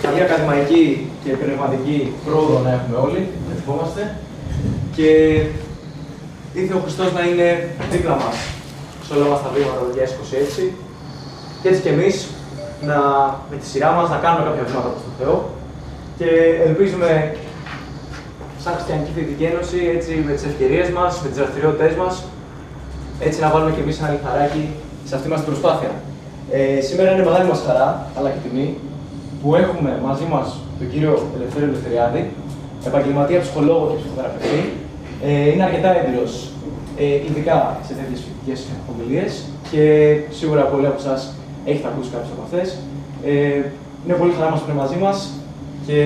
καλή ακαδημαϊκή και πνευματική πρόοδο να έχουμε όλοι, ευχόμαστε. Και ήθελε ο Χριστός να είναι δίπλα μας σε όλα μας τα βήματα το 2026. Και έτσι κι εμείς με τη σειρά μας να κάνουμε κάποια βήματα προς τον Θεό. Και ελπίζουμε, σαν Χριστιανική Θετική Ένωση, έτσι, με τις ευκαιρίες μας, με τις δραστηριότητές μας, έτσι να βάλουμε κι εμείς ένα λιθαράκι σε αυτή μας την προσπάθεια. Σήμερα είναι μεγάλη μας χαρά, αλλά και τιμή, που έχουμε μαζί μας τον κύριο Ελευθέριο Ελευθεριάδη, επαγγελματία ψυχολόγο και ψυχοθεραπευτή. Είναι αρκετά έμπειρος, ειδικά σε τέτοιες φοιτητικές ομιλίες και σίγουρα πολλοί από εσάς έχετε ακούσει κάποιες από αυτές. Είναι πολύ χαρά μας που είναι μαζί μας και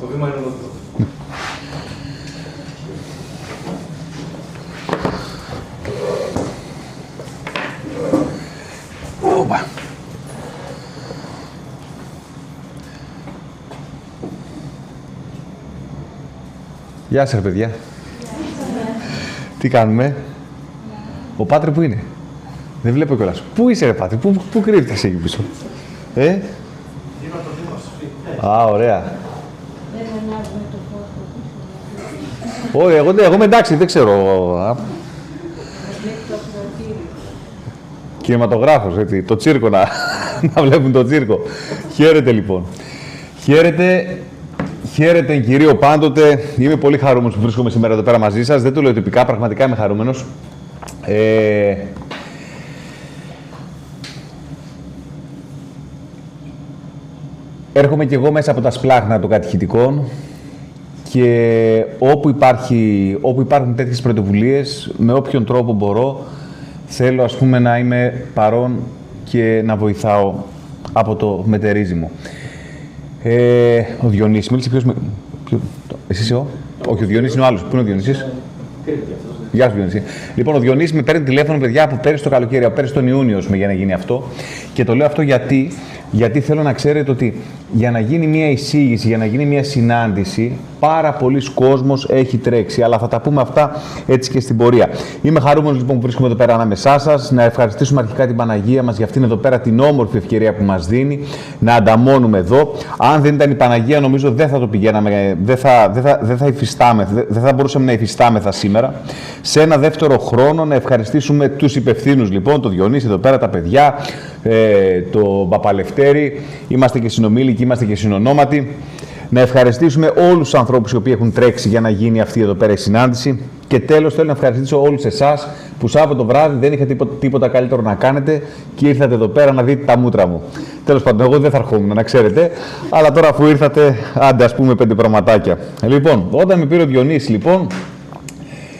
το βήμα είναι ολόκληρο. Γεια σας, παιδιά. Τι κάνουμε? Ο Πάτρε που είναι? Δεν βλέπω κιόλας. Πού είσαι, ρε Πάτρε? Πού κρύβεσαι εκεί πίσω? Α, ωραία. Όχι, εγώ είμαι εντάξει, δεν ξέρω. Κινηματογράφος, έτσι. Το τσίρκο να βλέπουν το τσίρκο. Χαίρετε, λοιπόν. Χαίρετε, κυρίω πάντοτε. Είμαι πολύ χαρούμενος που βρίσκομαι σήμερα εδώ πέρα μαζί σας. Δεν το λέω τυπικά, πραγματικά είμαι χαρούμενος. Έρχομαι κι εγώ μέσα από τα σπλάχνα των κατηχητικών και όπου υπάρχουν τέτοιες πρωτοβουλίες, με όποιον τρόπο μπορώ, θέλω, ας πούμε, να είμαι παρόν και να βοηθάω από το μετερίζιμο. Ο Διονύσης, μίλησε ποιος εσύ είσαι όχι, ο Διονύσης είναι ο άλλος. Πού είναι ο Διονύσης? Γεια σου, Διονύση. Λοιπόν, ο Διονύσης με παίρνει τηλέφωνο, παιδιά, από πέρυσι το καλοκαίρι, από πέρυσι τον Ιούνιο, για να γίνει αυτό. Και το λέω αυτό γιατί θέλω να ξέρετε ότι για να γίνει μια εισήγηση, για να γίνει μια συνάντηση, πάρα πολλοί κόσμος έχει τρέξει. Αλλά θα τα πούμε αυτά έτσι και στην πορεία. Είμαι χαρούμενος λοιπόν που βρίσκομαι εδώ πέρα ανάμεσά σας. Να ευχαριστήσουμε αρχικά την Παναγία μας για αυτήν εδώ πέρα την όμορφη ευκαιρία που μας δίνει να ανταμώνουμε εδώ. Αν δεν ήταν η Παναγία, νομίζω δεν θα το πηγαίναμε, δεν θα μπορούσαμε να υφιστάμεθα σήμερα. Σε ένα δεύτερο χρόνο να ευχαριστήσουμε τους υπευθύνους λοιπόν, το Διονύση εδώ πέρα, τα παιδιά, το Παπαλευτέρη, είμαστε και συνομήλικοι, είμαστε και συνονόματοι. Να ευχαριστήσουμε όλους τους ανθρώπους οι οποίοι έχουν τρέξει για να γίνει αυτή εδώ πέρα η συνάντηση. Και τέλος θέλω να ευχαριστήσω όλους εσάς που Σάββατο βράδυ δεν είχατε τίποτα καλύτερο να κάνετε και ήρθατε εδώ πέρα να δείτε τα μούτρα μου. Τέλος πάντων, εγώ δεν θα ερχόμουν, να ξέρετε, αλλά τώρα αφού ήρθατε, άντε ας πούμε 5 πραγματάκια. Λοιπόν, όταν με πήρε ο Διονύσης λοιπόν,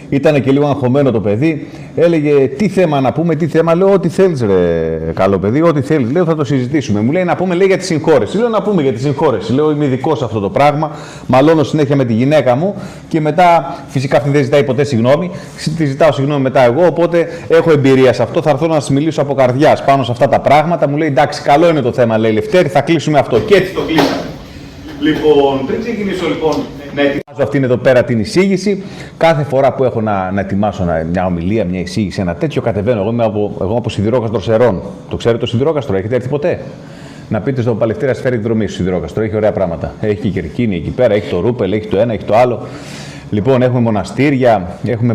ήταν και λίγο αγχωμένο το παιδί, έλεγε τι θέμα να πούμε, τι θέμα. Λέω, ό,τι θέλεις ρε καλό παιδί, ό,τι θέλεις. Λέω, θα το συζητήσουμε. Μου λέει να πούμε λέει, για τη συγχώρεση. Λέω, να πούμε για τη συγχώρεση. Λέω, είμαι ειδικός σε αυτό το πράγμα. Μαλώνω συνέχεια με τη γυναίκα μου και μετά, φυσικά αυτή δεν ζητάει ποτέ συγγνώμη. Τη ζητάω συγγνώμη μετά εγώ, οπότε έχω εμπειρία σε αυτό. Θα έρθω να σας μιλήσω από καρδιάς πάνω σε αυτά τα πράγματα. Μου λέει, εντάξει, καλό είναι το θέμα, λέει Λευτέρη, θα κλείσουμε αυτό. Και έτσι το κλείσαμε. Λοιπόν, πριν ξεκινήσω λοιπόν να ετοιμάσω αυτήν εδώ πέρα την εισήγηση, κάθε φορά που έχω να ετοιμάσω μια ομιλία, μια εισήγηση, ένα τέτοιο, κατεβαίνω. Εγώ είμαι από Σιδηρόκαστρο Σερών. Το ξέρετε το Σιδηρόκαστρο, έχετε έρθει ποτέ? Να πείτε στον Παλευτέρα Σφαίρη εκδρομή στο Σιδηρόκαστρο, έχει ωραία πράγματα. Έχει και Κερκίνη εκεί πέρα, έχει το Ρούπελ, έχει το ένα, έχει το άλλο. Λοιπόν, έχουμε μοναστήρια, έχουμε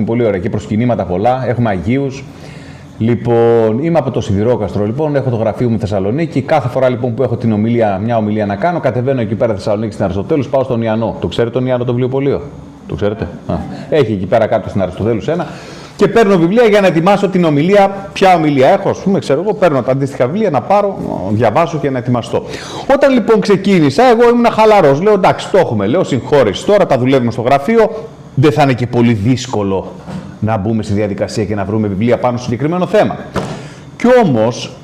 πολύ ωραία και προσκυνήματα πολλά, έχουμε Αγίους. Λοιπόν, είμαι από το Σιδηρόκαστρο, λοιπόν, έχω το γραφείο μου Θεσσαλονίκη. Κάθε φορά λοιπόν που έχω μια ομιλία να κάνω, κατεβαίνω εκεί πέρα Θεσσαλονίκη στην Αριστοτέλους, πάω στον Ιαννό. Το ξέρετε τον Ιαννό το βιβλιοπωλείο? Το ξέρετε? Έχει εκεί πέρα κάτω στην Αριστοτέλους ένα. Και παίρνω βιβλία για να ετοιμάσω την ομιλία. Ποια ομιλία έχω, ας πούμε, ξέρω εγώ, παίρνω τα αντίστοιχα βιβλία να πάρω, διαβάσω και να ετοιμαστώ. Όταν λοιπόν ξεκίνησα, εγώ ήμουν χαλαρός. Λέω εντάξει, το έχουμε, λέω συγχώρεση τώρα, τα δουλεύουμε στο γραφείο. Δεν θα είναι και πολύ δύσκολο να μπούμε στη διαδικασία και να βρούμε βιβλία πάνω στο συγκεκριμένο θέμα. Κι όμως,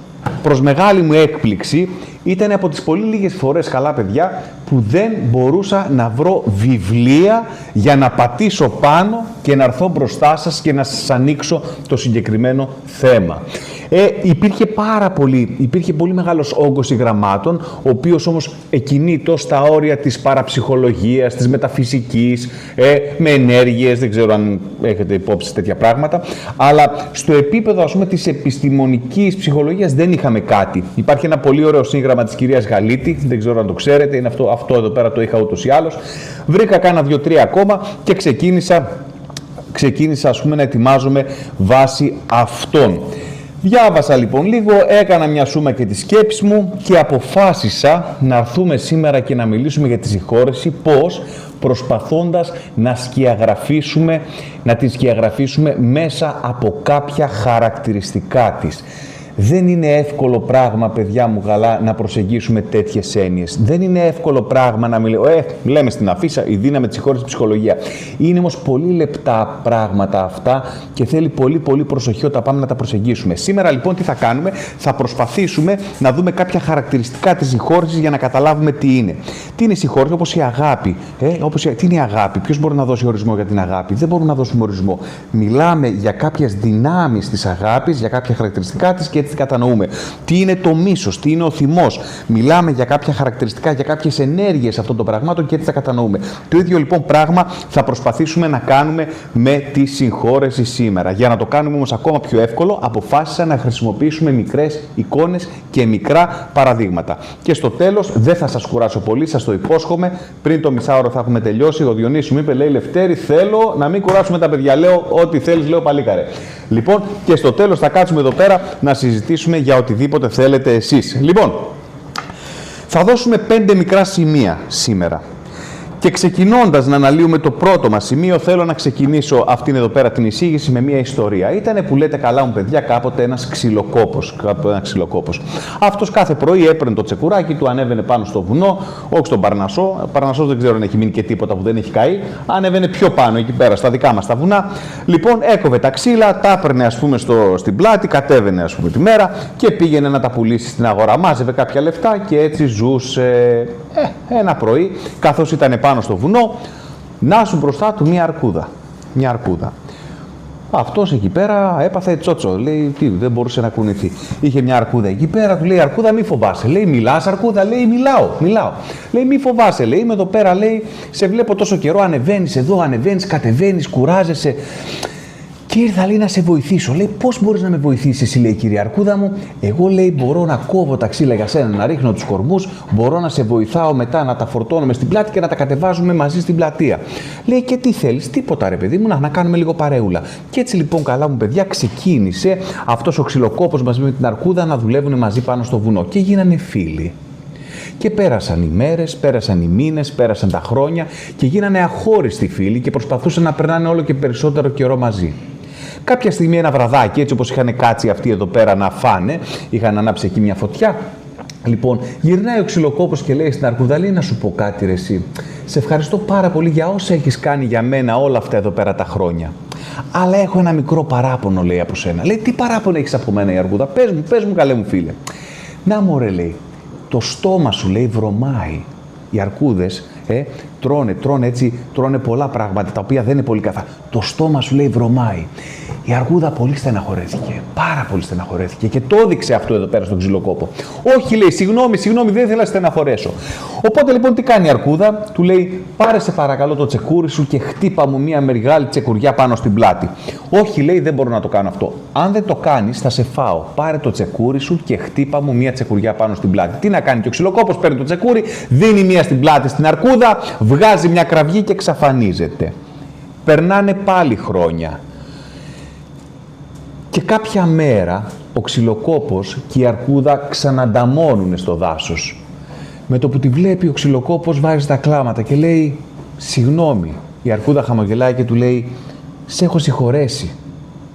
προς μεγάλη μου έκπληξη, ήταν από τις πολύ λίγες φορές, καλά παιδιά, που δεν μπορούσα να βρω βιβλία για να πατήσω πάνω και να έρθω μπροστά σας και να σας ανοίξω το συγκεκριμένο θέμα. Υπήρχε πολύ μεγάλος όγκος υγραμμάτων, ο οποίος όμως εκκινείτο στα όρια της παραψυχολογίας, της μεταφυσικής, με ενέργειες, δεν ξέρω αν έχετε υπόψη τέτοια πράγματα, αλλά στο επίπεδο, ας πούμε, της επιστημονικής ψυχολογίας δεν είχαμε κάτι. Υπάρχει ένα πολύ ωραίο σύγγραμμα της κυρίας Γαλίτη, δεν ξέρω αν το ξέρετε, είναι αυτό εδώ πέρα, το είχα ούτως ή άλλως. Βρήκα κάνα 2-3 ακόμα και ξεκίνησα, ας πούμε, να ετοιμάζομαι βάσει αυτών. Διάβασα λοιπόν λίγο, έκανα μια σούμα και τη σκέψη μου και αποφάσισα να έρθουμε σήμερα και να μιλήσουμε για τη συγχώρεση. Πώς? Προσπαθώντας να την σκιαγραφίσουμε μέσα από κάποια χαρακτηριστικά της. Δεν είναι εύκολο πράγμα, παιδιά μου καλά, να προσεγγίσουμε τέτοιες έννοιες. Δεν είναι εύκολο πράγμα να λέμε στην αφίσα η δύναμη της συγχώρεσης ψυχολογία. Είναι όμως πολύ λεπτά πράγματα αυτά και θέλει πολύ προσοχή όταν πάμε να τα προσεγγίσουμε. Σήμερα λοιπόν τι θα κάνουμε? Θα προσπαθήσουμε να δούμε κάποια χαρακτηριστικά της συγχώρεσης για να καταλάβουμε τι είναι. Τι είναι η συγχώρεση? Όπως η αγάπη. Τι είναι η αγάπη? Ποιος μπορεί να δώσει ορισμό για την αγάπη? Δεν μπορούμε να δώσουμε ορισμό. Μιλάμε για κάποιες δυνάμεις της αγάπης, για κάποια χαρακτηριστικά της και έτσι κατανοούμε. Τι είναι το μίσος, τι είναι ο θυμός. Μιλάμε για κάποια χαρακτηριστικά, για κάποιες ενέργειες αυτών των πραγμάτων και έτσι τα κατανοούμε. Το ίδιο λοιπόν πράγμα θα προσπαθήσουμε να κάνουμε με τη συγχώρεση σήμερα. Για να το κάνουμε όμως ακόμα πιο εύκολο, αποφάσισα να χρησιμοποιήσουμε μικρές εικόνες και μικρά παραδείγματα. Και στο τέλος, δεν θα σας κουράσω πολύ, σας το υπόσχομαι, πριν το μισάωρο θα έχουμε τελειώσει. Ο Διονύσης μου είπε, λέει, Λευτέρη, θέλω να μην κουράσουμε τα παιδιά. Λέω, ό,τι θέλεις, λέω, παλίκαρε. Λοιπόν, και στο τέλος θα κάτσουμε εδώ πέρα να συζητήσουμε για οτιδήποτε θέλετε εσείς. Λοιπόν, θα δώσουμε 5 μικρά σημεία σήμερα. Και ξεκινώντας να αναλύουμε το πρώτο μας σημείο, θέλω να ξεκινήσω αυτήν εδώ πέρα την εισήγηση με μια ιστορία. Ήτανε που λέτε καλά μου παιδιά κάποτε ένας ξυλοκόπος. Αυτός κάθε πρωί έπαιρνε το τσεκουράκι του, ανέβαινε πάνω στο βουνό, όχι στον Παρνασσό. Ο Παρνασσός δεν ξέρω αν έχει μείνει και τίποτα που δεν έχει καεί. Ανέβαινε πιο πάνω εκεί πέρα, στα δικά μας τα βουνά. Λοιπόν, έκοβε τα ξύλα, τα έπαιρνε ας πούμε στην πλάτη, κατέβαινε ας πούμε τη μέρα και πήγαινε να τα πουλήσει στην αγορά. Μάζευε κάποια λεφτά και έτσι ζούσε. Ένα πρωί, καθώς ήταν πάνω στο βουνό, να σου μπροστά του μια αρκούδα. Αυτός εκεί πέρα έπαθε τσότσο, λέει, τι, δεν μπορούσε να κουνηθεί. Είχε μια αρκούδα εκεί πέρα, του λέει, αρκούδα μη φοβάσαι. Λέει, μιλάς αρκούδα? Λέει, μιλάω. Λέει, μη φοβάσαι, λέει, είμαι εδώ πέρα, λέει, σε βλέπω τόσο καιρό, ανεβαίνεις εδώ, ανεβαίνεις, κατεβαίνεις, κουράζεσαι. Και ήρθα, λέει, να σε βοηθήσω. Λέει, πώς μπορείς να με βοηθήσεις, λέει, κυρία Αρκούδα μου? Εγώ, λέει, μπορώ να κόβω τα ξύλα για σένα, να ρίχνω τους κορμούς, μπορώ να σε βοηθάω μετά να τα φορτώνουμε στην πλάτη και να τα κατεβάζουμε μαζί στην πλατεία. Λέει, και τι θέλεις? Τίποτα, ρε παιδί μου, να κάνουμε λίγο παρεούλα. Και έτσι λοιπόν, καλά μου παιδιά, ξεκίνησε αυτός ο ξυλοκόπος μαζί με την Αρκούδα να δουλεύουν μαζί πάνω στο βουνό και γίνανε φίλοι. Και πέρασαν οι μέρες, πέρασαν οι μήνες, πέρασαν τα χρόνια και γίνανε αχώριστοι φίλοι και προσπαθούσαν να περνάνε όλο και περισσότερο καιρό μαζί. Κάποια στιγμή ένα βραδάκι, έτσι όπως είχαν κάτσει αυτοί εδώ πέρα να φάνε, είχαν ανάψει εκεί μια φωτιά. Λοιπόν, γυρνάει ο ξυλοκόπος και λέει στην Αρκούδα, λέει, να σου πω κάτι ρε εσύ. Σε ευχαριστώ πάρα πολύ για όσα έχεις κάνει για μένα όλα αυτά εδώ πέρα τα χρόνια. Αλλά έχω ένα μικρό παράπονο, λέει, από σένα. Λέει, τι παράπονο έχεις από μένα η Αρκούδα? Πες μου καλέ μου φίλε. Να μωρέ, λέει, το στόμα σου, λέει, βρωμάει. Οι αρκούδες τρώνε πολλά πράγματα τα οποία δεν είναι πολύ καθαρά. Το στόμα σου, λέει, βρωμάει. Η Αρκούδα πολύ στεναχωρέθηκε. Πάρα πολύ στεναχωρέθηκε και το έδειξε αυτό εδώ πέρα στον ξυλοκόπο. Όχι, λέει, συγγνώμη, δεν ήθελα να στεναχωρέσω. Οπότε λοιπόν τι κάνει η Αρκούδα? Του λέει, πάρε σε παρακαλώ το τσεκούρι σου και χτύπα μου μια μεγάλη τσεκουριά πάνω στην πλάτη. Όχι, λέει, δεν μπορώ να το κάνω αυτό. Αν δεν το κάνεις, θα σε φάω. Πάρε το τσεκούρι σου και χτύπα μου μια τσεκουριά πάνω στην πλάτη. Τι να κάνει? Και ο ξυλοκόπος παίρνει το τσεκούρι, δίνει μια στην πλάτη στην Αρκούδα, βγάζει μια κραυγή και εξαφανίζεται. Περνάνε πάλι χρόνια. Και κάποια μέρα ο ξυλοκόπος και η Αρκούδα ξανανταμώνουν στο δάσος. Με το που τη βλέπει ο ξυλοκόπος βάζει τα κλάματα και λέει, συγγνώμη. Η Αρκούδα χαμογελάει και του λέει, σε έχω συγχωρέσει,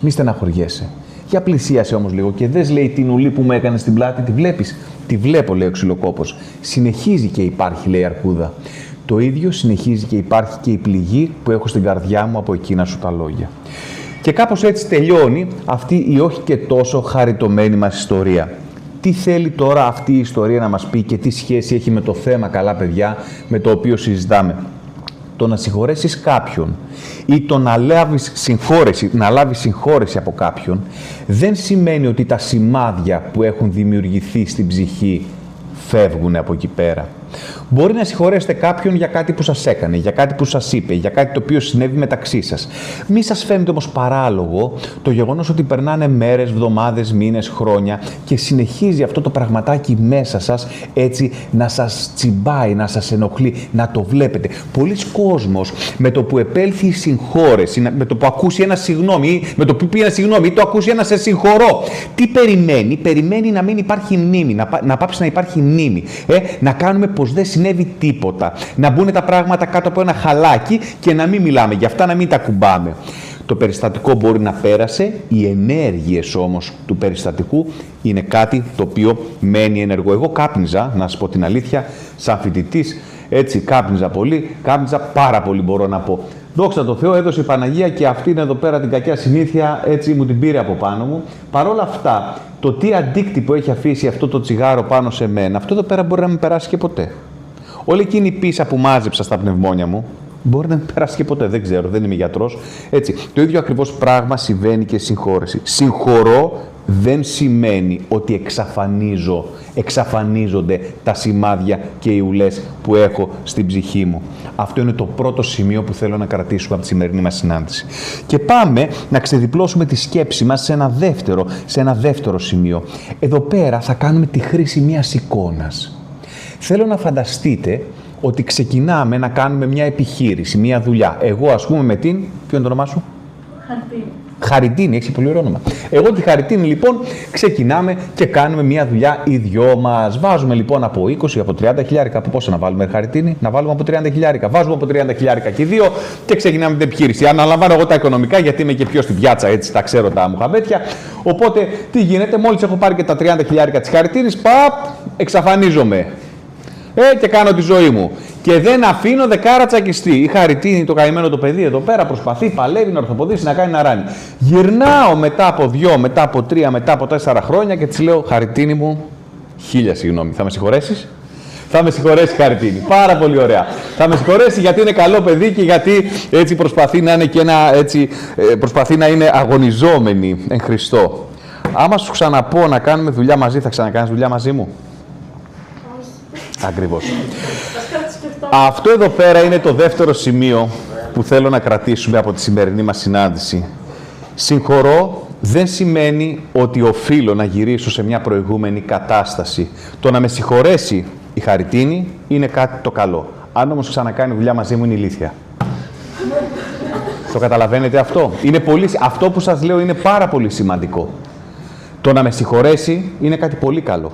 μη στεναχωριέσαι. Για πλησίασε όμως λίγο και δες, λέει, την ουλή που μου έκανε στην πλάτη, τη βλέπεις? Τη βλέπω, λέει ο ξυλοκόπος. Συνεχίζει και υπάρχει, λέει η Αρκούδα. Το ίδιο συνεχίζει και υπάρχει και η πληγή που έχω στην καρδιά μου από εκείνα σου τα λόγια. Και κάπως έτσι τελειώνει αυτή η όχι και τόσο χαριτωμένη μας ιστορία. Τι θέλει τώρα αυτή η ιστορία να μας πει και τι σχέση έχει με το θέμα, καλά παιδιά, με το οποίο συζητάμε? το να συγχωρέσεις κάποιον ή το να λάβεις συγχώρεση από κάποιον, δεν σημαίνει ότι τα σημάδια που έχουν δημιουργηθεί στην ψυχή φεύγουν από εκεί πέρα. Μπορεί να συγχωρέσετε κάποιον για κάτι που σας έκανε, για κάτι που σας είπε, για κάτι το οποίο συνέβη μεταξύ σας. Μη σας φαίνεται όμως παράλογο το γεγονός ότι περνάνε μέρες, εβδομάδες, μήνες, χρόνια και συνεχίζει αυτό το πραγματάκι μέσα σας έτσι να σας τσιμπάει, να σας ενοχλεί, να το βλέπετε. Πολλοί κόσμος με το που επέλθει η συγχώρεση, με το που ακούσει ένα συγγνώμη, με το που πει ένα συγγνώμη ή το ακούσει ένα σε συγχωρώ, τι περιμένει? Περιμένει να μην υπάρχει μνήμη, να πάψει να υπάρχει μνήμη, να κάνουμε πως δεν συνέβη τίποτα. Να μπουν τα πράγματα κάτω από ένα χαλάκι και να μην μιλάμε για αυτά, να μην τα κουμπάμε. Το περιστατικό μπορεί να πέρασε, οι ενέργειες όμως του περιστατικού είναι κάτι το οποίο μένει ενεργό. Εγώ κάπνιζα, να σας πω την αλήθεια, σαν φοιτητής, έτσι κάπνιζα πολύ, κάπνιζα πάρα πολύ μπορώ να πω. Δόξα τω Θεώ, έδωσε η Παναγία και αυτήν εδώ πέρα την κακιά συνήθεια, έτσι μου την πήρε από πάνω μου. Παρ' όλα αυτά, το τι αντίκτυπο έχει αφήσει αυτό το τσιγάρο πάνω σε μένα, αυτό εδώ πέρα μπορεί να μην περάσει και ποτέ. Όλη εκείνη η πίσα που μάζεψα στα πνευμόνια μου, μπορεί να μην περάσει και ποτέ, δεν ξέρω, δεν είμαι γιατρός. Έτσι, το ίδιο ακριβώς πράγμα συμβαίνει και συγχώρεση. Συγχωρώ δεν σημαίνει ότι εξαφανίζονται τα σημάδια και οι ουλές που έχω στην ψυχή μου. Αυτό είναι το πρώτο σημείο που θέλω να κρατήσουμε από τη σημερινή μας συνάντηση. Και πάμε να ξεδιπλώσουμε τη σκέψη μας σε ένα δεύτερο σημείο. Εδώ πέρα θα κάνουμε τη χρήση μιας εικόνας. Θέλω να φανταστείτε ότι ξεκινάμε να κάνουμε μια επιχείρηση, μια δουλειά. Εγώ, ας πούμε, με την... Ποιο είναι το όνομά σου? Χαριτίνη. Χαριτίνη, έχει πολύ ωραίο όνομα. Εγώ τη Χαριτίνη, λοιπόν, ξεκινάμε και κάνουμε μια δουλειά οι δυο μας. Βάζουμε λοιπόν από 20, από 30 χιλιάρικα. Από πόσο να βάλουμε, Χαριτίνη? Να βάλουμε από 30 χιλιάρικα. Βάζουμε από 30 χιλιάρικα και οι δύο και ξεκινάμε την επιχείρηση. Αναλαμβάνω εγώ τα οικονομικά, γιατί είμαι και πιο στην πιάτσα, έτσι τα ξέρω τα μουχαμπέτια. Οπότε τι γίνεται, μόλις έχω πάρει και τα 30 χιλιάρικα της Χαριτίνης, εξαφανίζομαι. Και κάνω τη ζωή μου. Και δεν αφήνω δεκάρα τσακιστή. Η Χαριτίνη, το καημένο το παιδί εδώ πέρα, προσπαθεί, παλεύει να ορθοποδήσει, να κάνει να ράνει. Γυρνάω μετά από 2, μετά από 3, μετά από 4 χρόνια και της λέω: Χαριτίνη μου, 1000 συγγνώμη, θα με συγχωρέσεις? Θα με συγχωρέσει, Χαριτίνη. Πάρα πολύ ωραία. Θα με συγχωρέσει γιατί είναι καλό παιδί και γιατί έτσι προσπαθεί να είναι και προσπαθεί να είναι αγωνιζόμενη εν Χριστώ. Άμα σου ξαναπώ να κάνουμε δουλειά μαζί, θα ξανακάνεις δουλειά μαζί μου? Ακριβώς. Αυτό εδώ πέρα είναι το δεύτερο σημείο που θέλω να κρατήσουμε από τη σημερινή μας συνάντηση. Συγχωρώ δεν σημαίνει ότι οφείλω να γυρίσω σε μια προηγούμενη κατάσταση. Το να με συγχωρέσει η Χαριτίνη είναι κάτι το καλό. Αν όμως ξανακάνει δουλειά μαζί μου είναι ηλίθια. Το καταλαβαίνετε αυτό? Αυτό που σας λέω είναι πάρα πολύ σημαντικό. Το να με συγχωρέσει είναι κάτι πολύ καλό.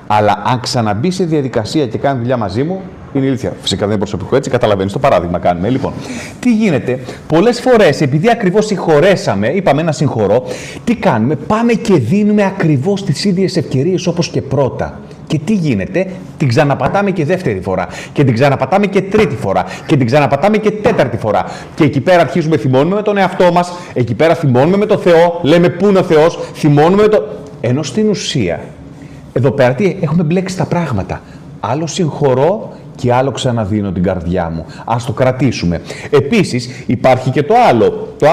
Αλλά αν ξαναμπεί σε διαδικασία και κάνει δουλειά μαζί μου, είναι ηλίθια. Φυσικά δεν είναι προσωπικό, έτσι καταλαβαίνεις. Το παράδειγμα κάνουμε. Λοιπόν, τι γίνεται, πολλές φορές, επειδή ακριβώς συγχωρέσαμε, είπαμε να συγχωρώ, τι κάνουμε, πάμε και δίνουμε ακριβώς τις ίδιες ευκαιρίες όπως και πρώτα. Και τι γίνεται, την ξαναπατάμε και δεύτερη φορά. Και την ξαναπατάμε και τρίτη φορά. Και την ξαναπατάμε και τέταρτη φορά. Και εκεί πέρα αρχίζουμε, θυμώνουμε με τον εαυτό μας, εκεί πέρα θυμώνουμε με τον Θεό, λέμε πού είναι ο Θεός, θυμώνουμε με το. Ενώ στην ουσία, εδώ πέρα τι, έχουμε μπλέξει τα πράγματα. Άλλο συγχωρώ και άλλο ξαναδίνω την καρδιά μου. Ας το κρατήσουμε. Επίσης, υπάρχει και το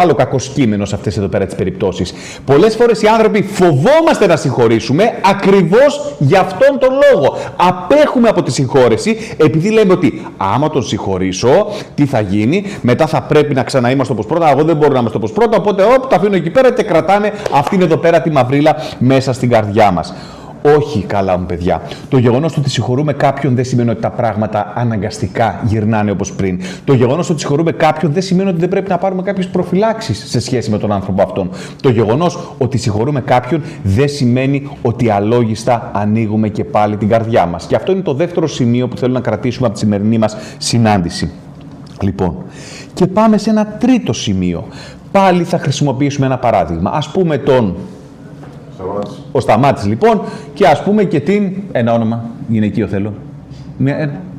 άλλο κακό κείμενο σε αυτές εδώ πέρα τις περιπτώσεις. Πολλές φορές οι άνθρωποι φοβόμαστε να συγχωρήσουμε ακριβώς για αυτόν τον λόγο. Απέχουμε από τη συγχώρεση, επειδή λέμε ότι άμα τον συγχωρήσω, τι θα γίνει, μετά θα πρέπει να ξαναείμαστε όπως πρώτα. Εγώ δεν μπορώ να είμαστε όπως πρώτα, οπότε το αφήνω εκεί πέρα και κρατάμε αυτήν εδώ πέρα τη μαυρίλα μέσα στην καρδιά μας. Όχι, καλά μου παιδιά. Το γεγονός ότι συγχωρούμε κάποιον δεν σημαίνει ότι τα πράγματα αναγκαστικά γυρνάνε όπως πριν. Το γεγονός ότι συγχωρούμε κάποιον δεν σημαίνει ότι δεν πρέπει να πάρουμε κάποιες προφυλάξεις σε σχέση με τον άνθρωπο αυτόν. Το γεγονός ότι συγχωρούμε κάποιον δεν σημαίνει ότι αλόγιστα ανοίγουμε και πάλι την καρδιά μας. Και αυτό είναι το δεύτερο σημείο που θέλω να κρατήσουμε από τη σημερινή μας συνάντηση. Λοιπόν, και πάμε σε ένα τρίτο σημείο. Πάλι θα χρησιμοποιήσουμε ένα παράδειγμα. Ας πούμε ο Σταμάτης λοιπόν και ας πούμε και ένα όνομα γυναικείο θέλω.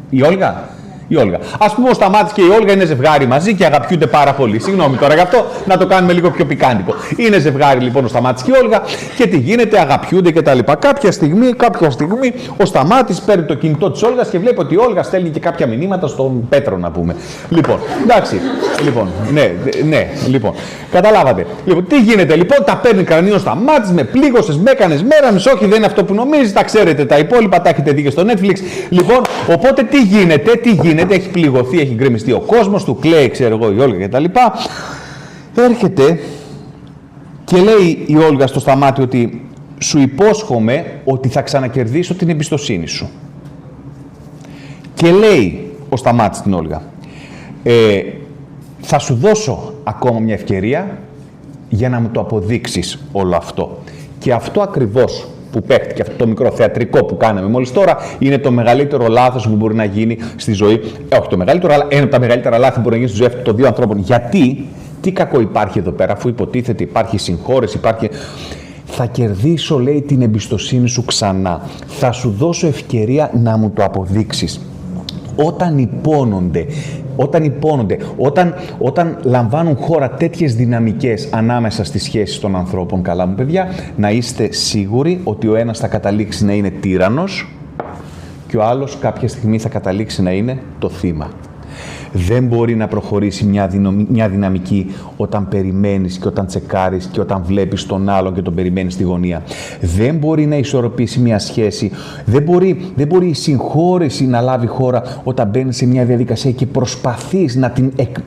Η Όλγα. Η Όλγα. Ας πούμε ο Σταμάτης και η Όλγα είναι ζευγάρι μαζί και αγαπιούνται πάρα πολύ. Συγγνώμη τώρα γι' αυτό, να το κάνουμε λίγο πιο πικάντικο. Είναι ζευγάρι λοιπόν ο Σταμάτης και η Όλγα και τι γίνεται, αγαπιούνται κτλ. Κάποια στιγμή ο Σταμάτης παίρνει το κινητό της Όλγας και βλέπει ότι η Όλγα στέλνει και κάποια μηνύματα στον Πέτρο, να πούμε. Λοιπόν, εντάξει. Λοιπόν. Καταλάβατε. Λοιπόν, τι γίνεται λοιπόν, τα παίρνει κρανίο Σταμάτης, με πλήγωσες, με έκανες, μέρανες, όχι δεν είναι αυτό που νομίζεις, τα ξέρετε τα υπόλοιπα, τα έχετε δει και στο Netflix. Λοιπόν, οπότε τι γίνεται, έχει πληγωθεί, έχει γκρεμιστεί ο κόσμος, του κλαίει, ξέρω εγώ, η Όλγα κτλ. Έρχεται και λέει η Όλγα στο Σταμάτη ότι σου υπόσχομαι ότι θα ξανακερδίσω την εμπιστοσύνη σου. Και λέει ο Σταμάτης στην Όλγα, θα σου δώσω ακόμα μια ευκαιρία για να μου το αποδείξεις όλο αυτό. Και αυτό ακριβώς που παίχτηκε, αυτό το μικρό θεατρικό που κάναμε μόλις τώρα, είναι το μεγαλύτερο λάθος που μπορεί να γίνει στη ζωή. Όχι το μεγαλύτερο, αλλά ένα από τα μεγαλύτερα λάθη που μπορεί να γίνει στη ζωή αυτών των δύο ανθρώπων. Γιατί, τι κακό υπάρχει εδώ πέρα, αφού υποτίθεται υπάρχει συγχώρεση, υπάρχει. Θα κερδίσω, λέει, την εμπιστοσύνη σου ξανά. Θα σου δώσω ευκαιρία να μου το αποδείξεις. Όταν λαμβάνουν χώρα τέτοιες δυναμικές ανάμεσα στις σχέσεις των ανθρώπων, καλά μου παιδιά, να είστε σίγουροι ότι ο ένας θα καταλήξει να είναι τύραννος και ο άλλος κάποια στιγμή θα καταλήξει να είναι το θύμα. Δεν μπορεί να προχωρήσει μια δυναμική όταν περιμένεις και όταν τσεκάρεις και όταν βλέπεις τον άλλον και τον περιμένεις στη γωνία. Δεν μπορεί να ισορροπήσει μια σχέση. Δεν μπορεί η συγχώρεση να λάβει χώρα όταν μπαίνεις σε μια διαδικασία και προσπαθείς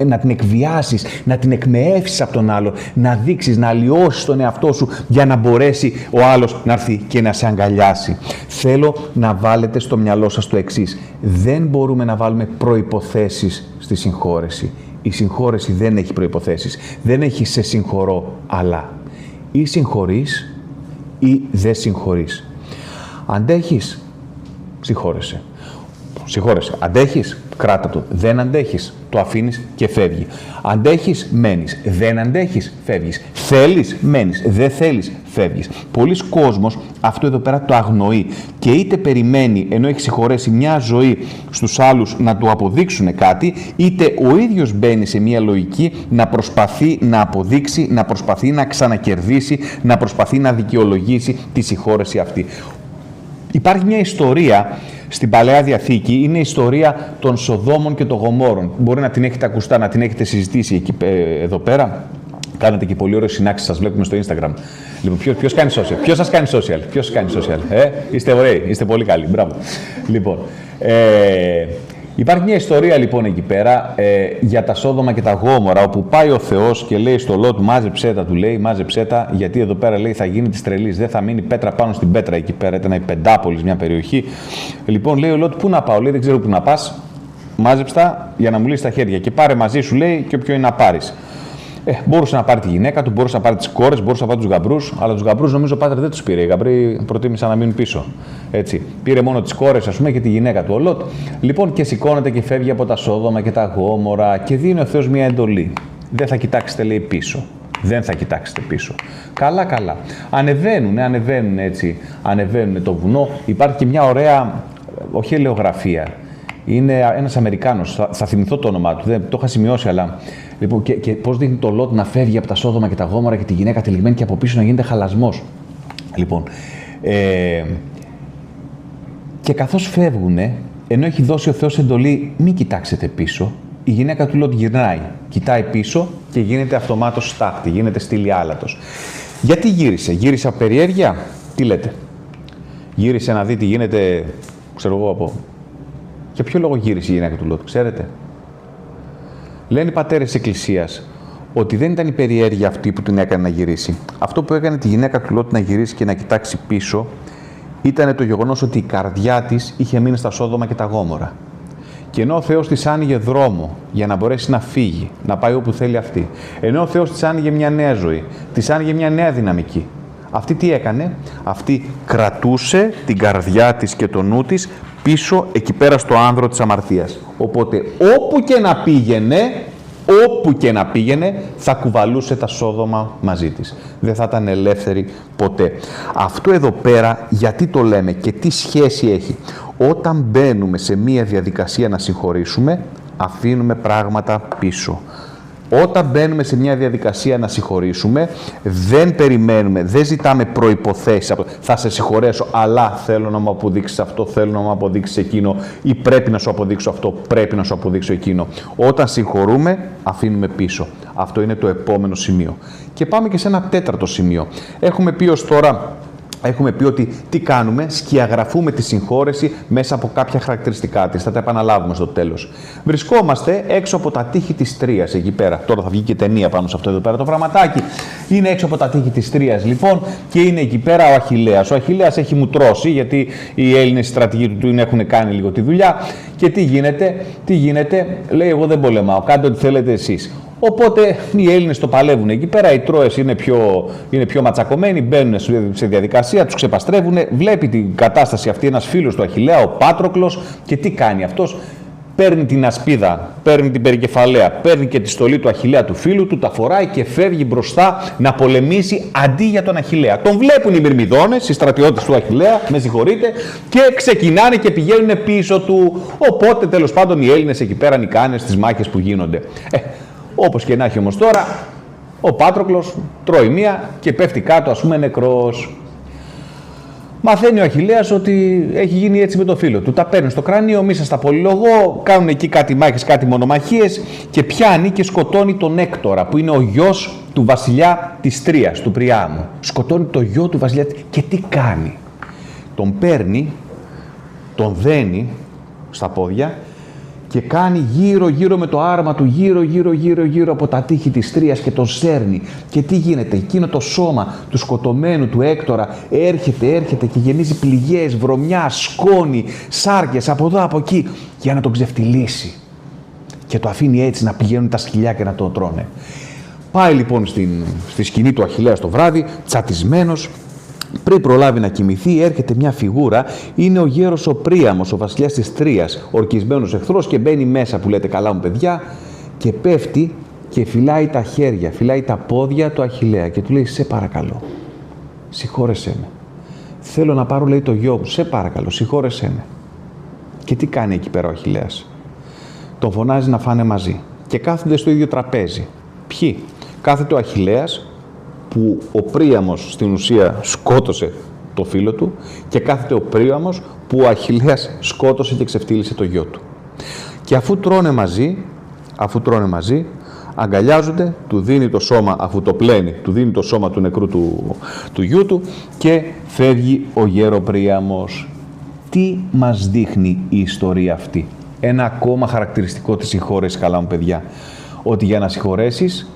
να την εκβιάσεις, να την εκμεεύσεις από τον άλλο, να δείξεις, να αλλοιώσεις τον εαυτό σου για να μπορέσει ο άλλος να έρθει και να σε αγκαλιάσει. Θέλω να βάλετε στο μυαλό σας το εξής. Δεν μπορούμε να βάλουμε προϋποθέσεις στη συγχώρεση. Η συγχώρεση δεν έχει προϋποθέσεις. Δεν έχει σε συγχωρώ, αλλά ή συγχωρείς ή δεν συγχωρείς. Αντέχεις, συγχώρεσαι. Αντέχεις, κράτα το. Δεν αντέχεις, το αφήνεις και φεύγει. Αντέχεις, μένεις. Δεν αντέχεις, φεύγεις. Θέλεις, μένεις. Δεν θέλεις, φεύγεις. Πολλοί κόσμος αυτό εδώ πέρα το αγνοεί και είτε περιμένει, ενώ έχει συγχωρέσει μια ζωή στους άλλους να του αποδείξουν κάτι, είτε ο ίδιος μπαίνει σε μια λογική να προσπαθεί να αποδείξει, να προσπαθεί να ξανακερδίσει, να προσπαθεί να δικαιολογήσει τη συγχώρεση αυτή. Υπάρχει μια ιστορία στην Παλαιά Διαθήκη, είναι η ιστορία των Σοδόμων και των Γομόρων. Μπορεί να την έχετε ακουστά, να την έχετε συζητήσει εκεί, εδώ πέρα. Κάνετε και πολύ ωραίες συνάξεις, σας βλέπουμε στο Instagram. Λοιπόν, ποιος κάνει social, ποιος σας κάνει social, είστε ωραίοι, είστε πολύ καλοί, μπράβο. Λοιπόν, υπάρχει μια ιστορία λοιπόν εκεί πέρα για τα Σόδομα και τα Γόμορα, όπου πάει ο Θεός και λέει στο Λότ, μάζεψέ τα, του λέει, μάζεψέ τα, γιατί εδώ πέρα λέει θα γίνει της τρελής, δεν θα μείνει πέτρα πάνω στην πέτρα εκεί πέρα, ήταν η Πεντάπολης, μια περιοχή. Λοιπόν, λέει ο Λότ, πού να πάω, λέει, δεν ξέρω πού να πας, μάζεψε τα για να μου λύσει τα χέρια και πάρε μαζί σου, λέει, και όποιο είναι να πάρεις. Μπορούσε να πάρει τη γυναίκα του, μπορούσε να πάρει τις κόρες, μπορούσε να πάρει τους γαμπρούς, αλλά τους γαμπρούς νομίζω ο Πάτερ δεν τους πήρε. Οι γαμπροί προτίμησαν να μείνουν πίσω. Έτσι. Πήρε μόνο τις κόρες, ας πούμε, και τη γυναίκα του, ο Λότ. Λοιπόν, και σηκώνεται και φεύγει από τα Σόδομα και τα Γόμορα και δίνει ο Θεός μια εντολή. Δεν θα κοιτάξετε, λέει, πίσω. Δεν θα κοιτάξετε πίσω. Καλά, καλά. Ανεβαίνουν έτσι. Ανεβαίνουν το βουνό. Υπάρχει και μια ωραία, όχι ελαιογραφία. Είναι ένας Αμερικάνος, θα θυμηθώ το όνομά του, δεν το είχα σημειώσει, αλλά. Λοιπόν, και πώς δείχνει το Λότ να φεύγει από τα Σόδομα και τα Γόμορα και τη γυναίκα τυλιγμένη και από πίσω να γίνεται χαλασμός. Λοιπόν, και καθώς φεύγουνε, ενώ έχει δώσει ο Θεός εντολή, μην κοιτάξετε πίσω, η γυναίκα του Λότ γυρνάει, κοιτάει πίσω και γίνεται αυτομάτως στάχτη, γίνεται στήλη άλατος. Γιατί γύρισε από περιέργεια, τι λέτε, γύρισε να δει τι γίνεται, ξέρω εγώ από. Για ποιο λόγο γύρισε η γυναίκα του Λότ, ξέρετε. Λένε οι πατέρες της Εκκλησίας ότι δεν ήταν η περιέργεια αυτή που την έκανε να γυρίσει. Αυτό που έκανε τη γυναίκα του Λότ να γυρίσει και να κοιτάξει πίσω ήταν το γεγονός ότι η καρδιά της είχε μείνει στα Σόδομα και τα Γόμορα. Και ενώ ο Θεός της άνοιγε δρόμο για να μπορέσει να φύγει, να πάει όπου θέλει αυτή, ενώ ο Θεός της άνοιγε μια νέα ζωή, της άνοιγε μια νέα δυναμική, αυτή τι έκανε, αυτή κρατούσε την καρδιά της και το νου της πίσω εκεί πέρα στο άνδρο της αμαρτίας. Οπότε όπου και να πήγαινε θα κουβαλούσε τα Σόδομα μαζί της. Δεν θα ήταν ελεύθερη ποτέ. Αυτό εδώ πέρα γιατί το λέμε και τι σχέση έχει. όταν μπαίνουμε σε μία διαδικασία να συγχωρήσουμε, αφήνουμε πράγματα πίσω. Όταν μπαίνουμε σε μια διαδικασία να συγχωρήσουμε, δεν περιμένουμε, δεν ζητάμε προϋποθέσεις. Θα σε συγχωρέσω, αλλά θέλω να μου αποδείξεις αυτό, θέλω να μου αποδείξεις εκείνο, ή πρέπει να σου αποδείξω αυτό, πρέπει να σου αποδείξω εκείνο. Όταν συγχωρούμε, αφήνουμε πίσω. Αυτό είναι το επόμενο σημείο. Και πάμε και σε ένα τέταρτο σημείο. Έχουμε πει ως τώρα, έχουμε πει ότι τι κάνουμε, σκιαγραφούμε τη συγχώρεση μέσα από κάποια χαρακτηριστικά της. Θα τα επαναλάβουμε στο τέλος. Βρισκόμαστε έξω από τα τείχη της Τρίας, εκεί πέρα. Τώρα θα βγει και ταινία πάνω σε αυτό εδώ πέρα το πραγματάκι. Είναι έξω από τα τείχη της Τρίας, λοιπόν, και είναι εκεί πέρα ο Αχιλλέας. Ο Αχιλλέας έχει μουτρώσει, γιατί οι Έλληνες στρατηγοί του έχουν κάνει λίγο τη δουλειά. Και τι γίνεται, λέει: εγώ δεν πολεμάω, κάντε ό,τι θέλετε εσείς. Οπότε οι Έλληνες το παλεύουν εκεί πέρα, οι Τρώες είναι πιο ματσακωμένοι, μπαίνουν σε διαδικασία, τους ξεπαστρεύουν. Βλέπει την κατάσταση αυτή ένας φίλος του Αχιλλέα, ο Πάτροκλος, και τι κάνει αυτός? Παίρνει την ασπίδα, παίρνει την περικεφαλαία, παίρνει και τη στολή του Αχιλλέα του φίλου του, τα φοράει και φεύγει μπροστά να πολεμήσει αντί για τον Αχιλλέα. Τον βλέπουν οι Μυρμηδόνες, οι στρατιώτες του Αχιλλέα, με συγχωρείτε, και ξεκινάνε και πηγαίνουν πίσω του. Οπότε τέλος πάντων οι Έλληνες εκεί πέρα νικάνε στις μάχες που γίνονται. Όπως και να έχει όμως τώρα, ο Πάτροκλος τρώει μία και πέφτει κάτω, ας πούμε, νεκρός. Μαθαίνει ο Αχιλλέας ότι έχει γίνει έτσι με το φίλο του. Τα παίρνει στο κρανίο, μη σας τα πολυλογώ, κάνουν εκεί κάτι μάχες, κάτι μονομαχίες, και πιάνει και σκοτώνει τον Έκτορα, που είναι ο γιος του βασιλιά της Τρίας, του Πριάμου. Σκοτώνει το γιο του βασιλιά και τι κάνει? Τον παίρνει, τον δένει στα πόδια και κάνει γύρω-γύρω με το άρμα του, γύρω-γύρω από τα τείχη της Τρίας, και τον σέρνει. Και τι γίνεται? Εκείνο το σώμα του σκοτωμένου του Έκτορα έρχεται και γεμίζει πληγές, βρωμιά, σκόνη, σάρκες από εδώ από εκεί, για να τον ξεφτυλίσει. Και το αφήνει έτσι να πηγαίνουν τα σκυλιά και να το τρώνε. Πάει λοιπόν στη σκηνή του Αχιλλέα το βράδυ, τσατισμένος. Πριν προλάβει να κοιμηθεί, έρχεται μια φιγούρα, είναι ο γέρος ο Πρίαμος, ο βασιλιάς της Τρίας, ορκισμένος εχθρός, και μπαίνει μέσα, που λέτε καλά μου παιδιά, και πέφτει και φυλάει τα χέρια, φυλάει τα πόδια του Αχιλλέα και του λέει: σε παρακαλώ, συγχώρεσέ με. Θέλω να πάρω, λέει, το γιο μου, σε παρακαλώ, συγχώρεσέ με. Και τι κάνει εκεί πέρα ο Αχιλλέας? Τον φωνάζει να φάνε μαζί και κάθονται στο ίδιο τραπέζι. Ποιοι? Κάθεται ο Αχιλλέας, που ο Πρίαμος στην ουσία σκότωσε το φίλο του, και κάθεται ο Πρίαμος που ο Αχιλλέας σκότωσε και ξεφτύλισε το γιο του. Και αφού τρώνε μαζί, αγκαλιάζονται, του δίνει το σώμα, αφού το πλένει, του δίνει το σώμα του νεκρού του γιού του, και φεύγει ο γέρο Πρίαμος. Τι μας δείχνει η ιστορία αυτή? Ένα ακόμα χαρακτηριστικό της συγχώρεσης, καλά μου παιδιά, ότι για να συγχωρέσεις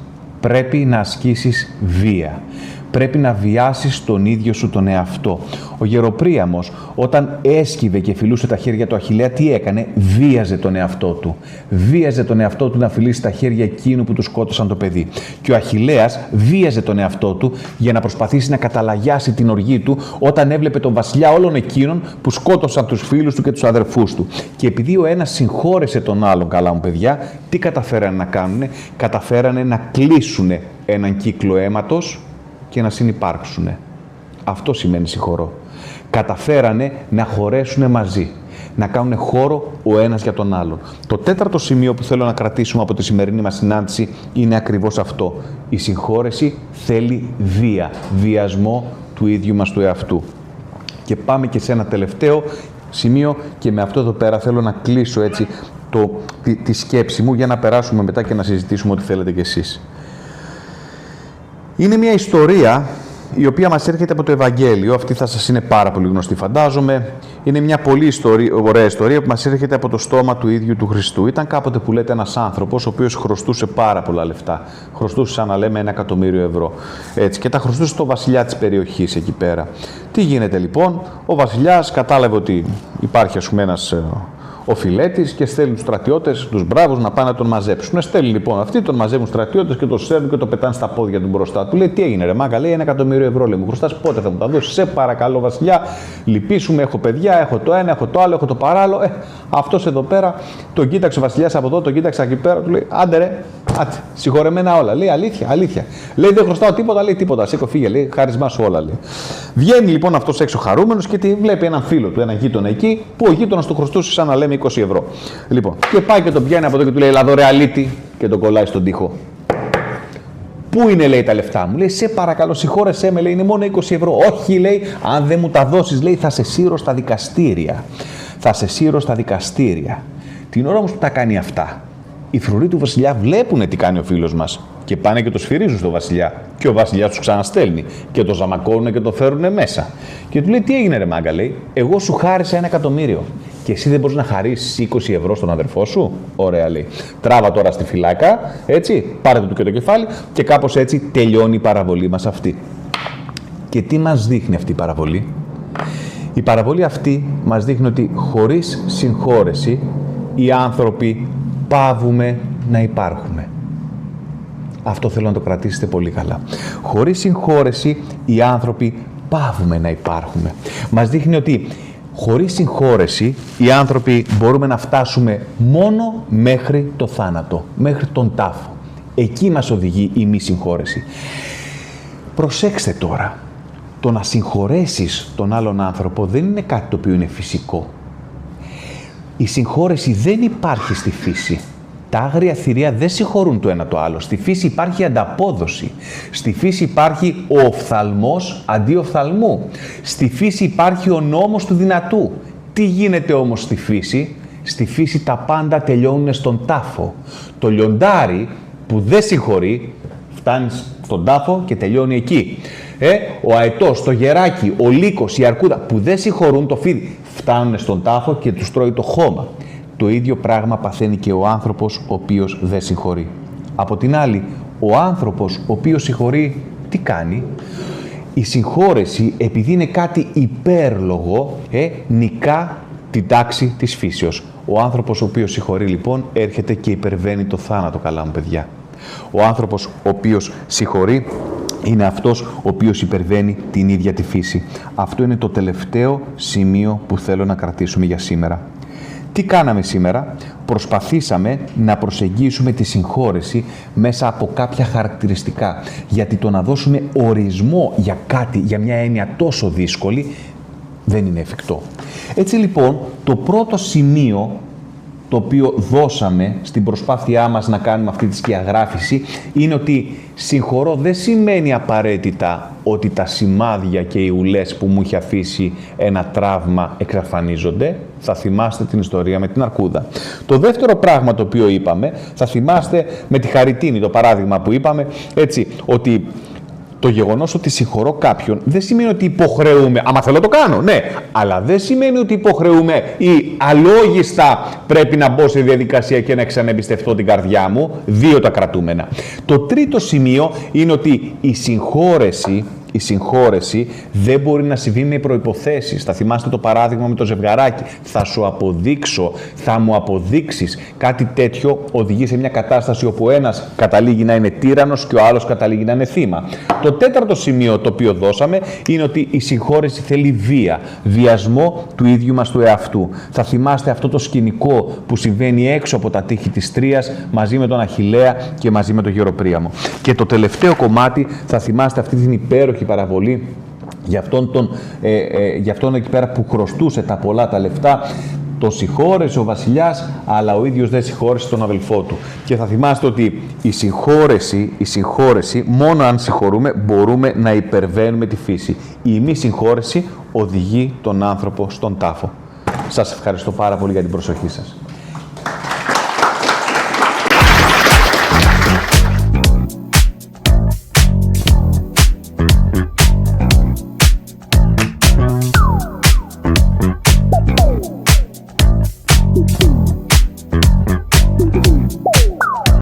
πρέπει να ασκήσεις βία. Πρέπει να βιάσεις τον ίδιο σου τον εαυτό. Ο Γεροπρίαμος, όταν έσκυβε και φιλούσε τα χέρια του Αχιλλέα, τι έκανε? Βίαζε τον εαυτό του. Βίαζε τον εαυτό του να φιλήσει τα χέρια εκείνου που του σκότωσαν το παιδί. Και ο Αχιλλέας βίαζε τον εαυτό του για να προσπαθήσει να καταλαγιάσει την οργή του, όταν έβλεπε τον βασιλιά όλων εκείνων που σκότωσαν τους φίλους του και τους αδερφούς του. Και επειδή ο ένας συγχώρεσε τον άλλον, καλά μου παιδιά, τι καταφέρανε να κάνουνε? Καταφέρανε να κλείσουνε έναν κύκλο αίματος και να συνυπάρξουνε. Αυτό σημαίνει συγχωρώ. Καταφέρανε να χωρέσουνε μαζί, να κάνουν χώρο ο ένας για τον άλλον. Το τέταρτο σημείο που θέλω να κρατήσουμε από τη σημερινή μας συνάντηση είναι ακριβώς αυτό. Η συγχώρεση θέλει βία, βιασμό του ίδιου μας του εαυτού. Και πάμε και σε ένα τελευταίο σημείο, και με αυτό εδώ πέρα θέλω να κλείσω έτσι τη σκέψη μου, για να περάσουμε μετά και να συζητήσουμε ό,τι θέλετε κι εσείς. Είναι μια ιστορία η οποία μας έρχεται από το Ευαγγέλιο. Αυτή θα σας είναι πάρα πολύ γνωστή, φαντάζομαι. Είναι μια πολύ ωραία ιστορία που μας έρχεται από το στόμα του ίδιου του Χριστού. Ήταν κάποτε, που λέτε, ένας άνθρωπος ο οποίος χρωστούσε πάρα πολλά λεφτά. Χρωστούσε, σαν να λέμε, 1.000.000 ευρώ. Έτσι, και τα χρωστούσε στο βασιλιά της περιοχής εκεί πέρα. Τι γίνεται λοιπόν? Ο βασιλιάς κατάλαβε ότι υπάρχει, ας πούμε, ένας ο Φιλέτης και στέλνει τους στρατιώτες, τους μπράβους, να πάνε να τον μαζέψουν. Στέλνει λοιπόν αυτοί, τον μαζεύουν στρατιώτες και τον σέρνουν και τον πετάνε στα πόδια του μπροστά. Του λέει: τι έγινε, ρε μάγκα, λέει 1.000.000 ευρώ, λέει, μου χρωστάς, πότε θα μου τα δώσεις, σε παρακαλώ, βασιλιά, λυπήσουμε, έχω παιδιά, έχω το ένα, έχω το άλλο, έχω το παράλληλο. Αυτός εδώ πέρα τον κοίταξε ο βασιλιάς από εδώ, τον κοίταξε εκεί πέρα, του λέει: άντε ρε, άτε, συγχωρεμένα όλα. Λέει: αλήθεια, αλήθεια. Λέει: δεν χρωστάω τίποτα, λέει τίποτα. Σήκω, φύγε, λέει: χάρισμά σου όλα, λέει. Βγαίνει λοιπόν αυτός έξω χαρούμενος και τη βλέπει έναν φίλο του, έναν γείτονα εκεί, που ο γείτονας του χρωστούσε σαν να λέμε 20 ευρώ. Λοιπόν, και πάει και τον πιάνει από εδώ και του λέει: Ελά, ρε αλήτη, και τον κολλάει στον τοίχο. Πού είναι, λέει, τα λεφτά μου? Λέει: σε παρακαλώ, συγχώρεσέ με, λέει, είναι μόνο 20 ευρώ. Όχι, λέει, αν δεν μου τα δώσεις, λέει, θα σε σύρω στα δικαστήρια. Θα σε σύρω στα δικαστήρια. Την ώρα όμως που τα κάνει αυτά, οι φρουροί του βασιλιά βλέπουν τι κάνει ο φίλος μας και πάνε και το σφυρίζουν στο βασιλιά. Και ο βασιλιάς τους ξαναστέλνει και το ζαμακώνουν και το φέρουν μέσα. Και του λέει: τι έγινε, ρε μάγκα, λέει, εγώ σου χάρισα 1.000.000 και εσύ δεν μπορείς να χαρίσεις 20 ευρώ στον αδερφό σου? Ωραία, λέει. Τράβα τώρα στη φυλάκα, έτσι, πάρετε του και το κεφάλι και κάπως έτσι τελειώνει η παραβολή μας αυτή. Και τι μας δείχνει αυτή η παραβολή? Η παραβολή αυτή μας δείχνει ότι χωρίς συγχώρεση οι άνθρωποι παύουμε να υπάρχουμε. Αυτό θέλω να το κρατήσετε πολύ καλά. Χωρίς συγχώρεση οι άνθρωποι παύουμε να υπάρχουμε. Μας δείχνει ότι χωρίς συγχώρεση οι άνθρωποι μπορούμε να φτάσουμε μόνο μέχρι το θάνατο, μέχρι τον τάφο. Εκεί μας οδηγεί η μη συγχώρεση. Προσέξτε τώρα, το να συγχωρέσεις τον άλλον άνθρωπο δεν είναι κάτι το οποίο είναι φυσικό. Η συγχώρεση δεν υπάρχει στη φύση. Τα άγρια θηρία δεν συγχωρούν το ένα το άλλο. Στη φύση υπάρχει ανταπόδοση. Στη φύση υπάρχει ο οφθαλμός αντί οφθαλμού. Στη φύση υπάρχει ο νόμος του δυνατού. Τι γίνεται όμως στη φύση? Στη φύση τα πάντα τελειώνουν στον τάφο. Το λιοντάρι που δεν συγχωρεί φτάνει στον τάφο και τελειώνει εκεί. Ο αετός, το γεράκι, ο λύκος, η αρκούδα που δεν συγχωρούν το φίδι φτάνουν στον τάφο και τους τρώει το χώμα. Το ίδιο πράγμα παθαίνει και ο άνθρωπος ο οποίος δεν συγχωρεί. Από την άλλη, ο άνθρωπος ο οποίος συγχωρεί, τι κάνει? Η συγχώρεση, επειδή είναι κάτι υπέρλογο, νικά την τάξη της φύσεως. Ο άνθρωπος ο οποίος συγχωρεί, λοιπόν, έρχεται και υπερβαίνει το θάνατο, καλά μου παιδιά. Ο άνθρωπος ο οποίος συγχωρεί είναι αυτός ο οποίος υπερβαίνει την ίδια τη φύση. Αυτό είναι το τελευταίο σημείο που θέλω να κρατήσουμε για σήμερα. Τι κάναμε σήμερα? Προσπαθήσαμε να προσεγγίσουμε τη συγχώρεση μέσα από κάποια χαρακτηριστικά. Γιατί το να δώσουμε ορισμό για κάτι, για μια έννοια τόσο δύσκολη, δεν είναι εφικτό. Έτσι λοιπόν, το πρώτο σημείο το οποίο δώσαμε στην προσπάθειά μας να κάνουμε αυτή τη σκιαγράφηση είναι ότι συγχωρώ δεν σημαίνει απαραίτητα ότι τα σημάδια και οι ουλές που μου είχε αφήσει ένα τραύμα εξαφανίζονται. Θα θυμάστε την ιστορία με την αρκούδα. Το δεύτερο πράγμα το οποίο είπαμε, θα θυμάστε με τη Χαριτίνη, το παράδειγμα που είπαμε, έτσι, ότι το γεγονός ότι συγχωρώ κάποιον δεν σημαίνει ότι υποχρεούμε, άμα θέλω το κάνω, ναι, αλλά δεν σημαίνει ότι υποχρεούμε ή αλόγιστα πρέπει να μπω σε διαδικασία και να ξαναεμπιστευτώ την καρδιά μου. Δύο τα κρατούμενα. Το τρίτο σημείο είναι ότι η συγχώρεση δεν μπορεί να συμβεί με προϋποθέσεις. Θα θυμάστε το παράδειγμα με το ζευγαράκι. Θα σου αποδείξω, θα μου αποδείξεις. Κάτι τέτοιο οδηγεί σε μια κατάσταση όπου ο ένας καταλήγει να είναι τύραννος και ο άλλος καταλήγει να είναι θύμα. Το τέταρτο σημείο το οποίο δώσαμε είναι ότι η συγχώρεση θέλει βία, βιασμό του ίδιου μας του εαυτού. Θα θυμάστε αυτό το σκηνικό που συμβαίνει έξω από τα τείχη της Τρίας μαζί με τον Αχιλλέα και μαζί με τον Γεροπρίαμο. Και το τελευταίο κομμάτι θα θυμάστε αυτή την υπέροχη παραβολή για αυτόν εκεί πέρα που χρωστούσε τα πολλά τα λεφτά. Το συγχώρεσε ο βασιλιάς, αλλά ο ίδιος δεν συγχώρεσε τον αδελφό του. Και θα θυμάστε ότι η συγχώρεση, μόνο αν συγχωρούμε, μπορούμε να υπερβαίνουμε τη φύση. Η μη συγχώρεση οδηγεί τον άνθρωπο στον τάφο. Σας ευχαριστώ πάρα πολύ για την προσοχή σας.